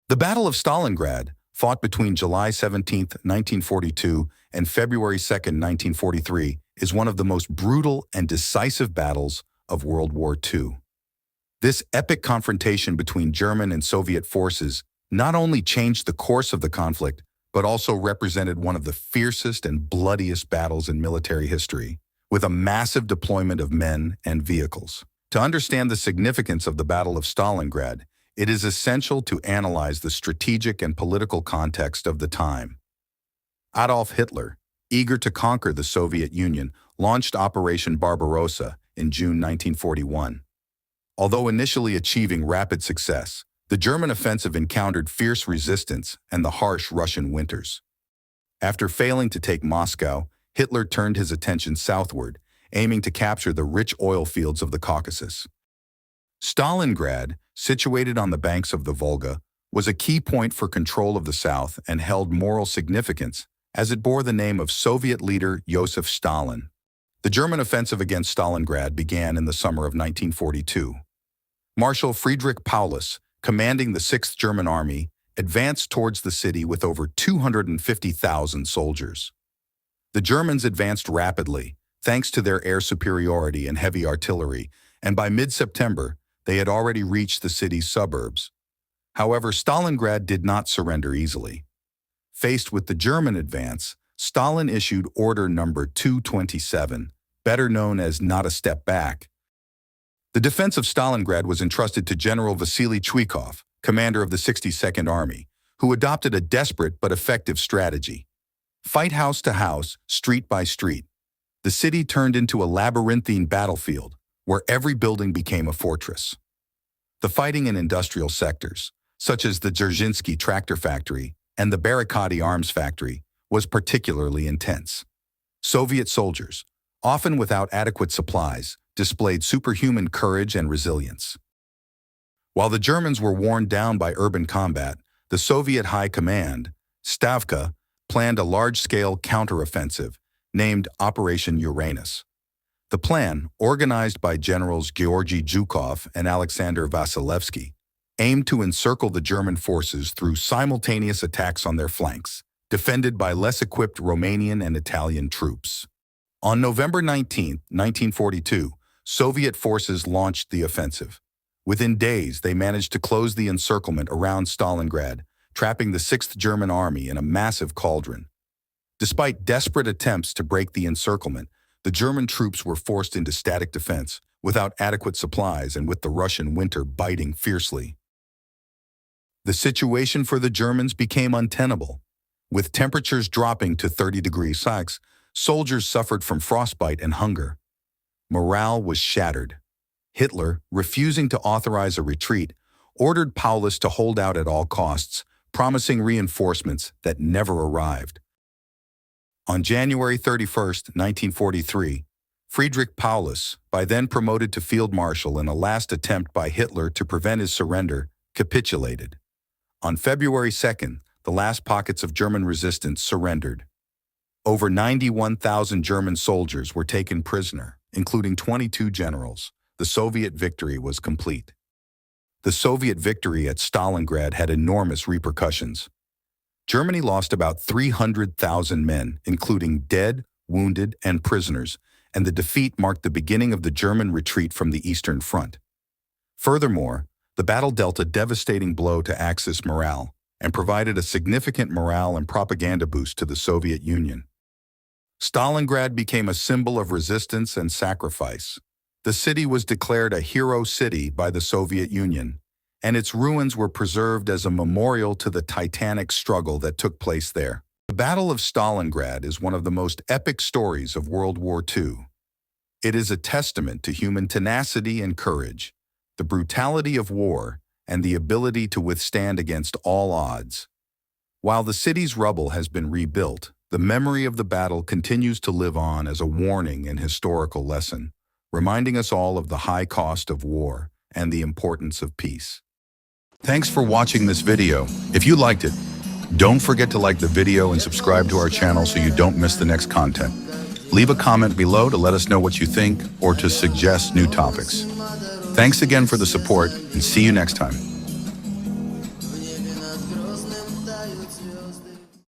The Battle of Stalingrad, fought between July 17, 1942 and February 2, 1943, is one of the most brutal and decisive battles of World War II. This epic confrontation between German and Soviet forces not only changed the course of the conflict, but also represented one of the fiercest and bloodiest battles in military history, with a massive deployment of men and vehicles. To understand the significance of the Battle of Stalingrad, it is essential to analyze the strategic and political context of the time. Adolf Hitler, eager to conquer the Soviet Union, launched Operation Barbarossa in June 1941. Although initially achieving rapid success, the German offensive encountered fierce resistance and the harsh Russian winters. After failing to take Moscow, Hitler turned his attention southward, aiming to capture the rich oil fields of the Caucasus. Stalingrad, situated on the banks of the Volga, was a key point for control of the south and held moral significance, as it bore the name of Soviet leader Joseph Stalin. The German offensive against Stalingrad began in the summer of 1942. Marshal Friedrich Paulus, commanding the 6th German Army, advanced towards the city with over 250,000 soldiers. The Germans advanced rapidly, thanks to their air superiority and heavy artillery, and by mid-September, they had already reached the city's suburbs. However, Stalingrad did not surrender easily. Faced with the German advance, Stalin issued Order Number 227, better known as Not a Step Back. The defense of Stalingrad was entrusted to General Vasily Chuikov, commander of the 62nd Army, who adopted a desperate but effective strategy. Fight house to house, street by street. The city turned into a labyrinthine battlefield, where every building became a fortress. The fighting in industrial sectors, such as the Dzerzhinsky tractor factory and the Barakati arms factory, was particularly intense. Soviet soldiers, often without adequate supplies, displayed superhuman courage and resilience. While the Germans were worn down by urban combat, the Soviet High Command, Stavka, planned a large-scale counteroffensive named Operation Uranus. The plan, organized by Generals Georgy Zhukov and Alexander Vasilevsky, aimed to encircle the German forces through simultaneous attacks on their flanks, defended by less equipped Romanian and Italian troops. On November 19, 1942, Soviet forces launched the offensive. Within days, they managed to close the encirclement around Stalingrad, trapping the 6th German Army in a massive cauldron. Despite desperate attempts to break the encirclement, the German troops were forced into static defense, without adequate supplies and with the Russian winter biting fiercely. The situation for the Germans became untenable. With temperatures dropping to 30 degrees Celsius, soldiers suffered from frostbite and hunger. Morale was shattered. Hitler, refusing to authorize a retreat, ordered Paulus to hold out at all costs, promising reinforcements that never arrived. On January 31, 1943, Friedrich Paulus, by then promoted to field marshal in a last attempt by Hitler to prevent his surrender, capitulated. On February 2, the last pockets of German resistance surrendered. Over 91,000 German soldiers were taken prisoner, including 22 generals. The Soviet victory was complete. The Soviet victory at Stalingrad had enormous repercussions. Germany lost about 300,000 men, including dead, wounded, and prisoners, and the defeat marked the beginning of the German retreat from the Eastern Front. Furthermore, the battle dealt a devastating blow to Axis morale and provided a significant morale and propaganda boost to the Soviet Union. Stalingrad became a symbol of resistance and sacrifice. The city was declared a hero city by the Soviet Union, and its ruins were preserved as a memorial to the titanic struggle that took place there. The Battle of Stalingrad is one of the most epic stories of World War II. It is a testament to human tenacity and courage, the brutality of war, and the ability to withstand against all odds. While the city's rubble has been rebuilt, the memory of the battle continues to live on as a warning and historical lesson, reminding us all of the high cost of war and the importance of peace. Thanks for watching this video. If you liked it, don't forget to like the video and subscribe to our channel so you don't miss the next content. Leave a comment below to let us know what you think or to suggest new topics. Thanks again for the support and see you next time. над Грозным тают звезды.